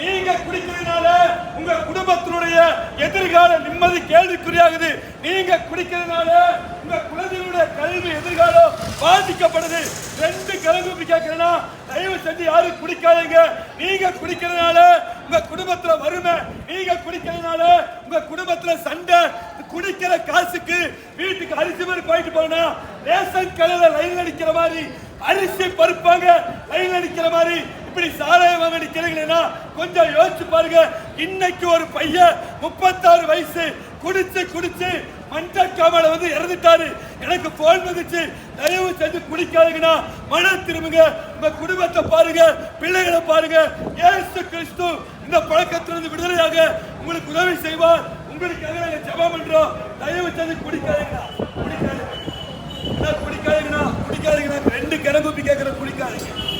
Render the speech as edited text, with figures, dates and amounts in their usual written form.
நீங்க குடிக்கிறதுனால உங்க குடும்பத்தினுடைய எதிர்கால நிம்மதி கேள்விக்குறியாகுது. நீங்க குடிக்கிறதுனால உங்க குழந்தைகளுடைய கல்வி எதிர்காலம் பாதிக்கப்படுது. ரெண்டு கலந்து கேட்கிறேன்னா தயவு செஞ்சு யாரும் குடிக்காதீங்க. நீங்க குடிக்கிறதுனால உங்க குடும்பத்துல வறுமை, நீங்க குடிக்கிறதுனால உங்க குடும்பத்துல சண்டை. குடிக்கிற காசுக்கு வீட்டுக்கு அரிசி மாதிரி போயிட்டு போனா ரேஷன் கடையில லைன் அடிக்கிற மாதிரி அரிசி பருப்பாங்க லைன் அடிக்கிற மாதிரி இப்படி சாராயம் வாங்க நிக்கிறீங்களா? கொஞ்சம் யோசிச்சு பாருங்க. இன்னைக்கு ஒரு பையன் 36 வயசு குடிச்சு குடிச்சு மஞ்சக்காமல வந்து இறந்துட்டாரு. எனக்கு போன் வந்துச்சு, தயவு செஞ்சு குடிக்காதீங்கன்னா மன திரும்புங்க. உங்க குடும்பத்தை பாருங்க, பிள்ளைகளை பாருங்க. இயேசு கிறிஸ்து இந்த பழக்கத்திலிருந்து விடுதலையாக உங்களுக்கு உதவி செய்வார். உங்களுக்காக நாங்க ஜெபம் பண்றோம். தயவு செஞ்சு குடிக்காதீங்கன்னா குடிக்காதீங்கன்னா குடிக்காதீங்கன்னா ரெண்டு கிளம்பி கேட்கிற குடிக்காதீங்க.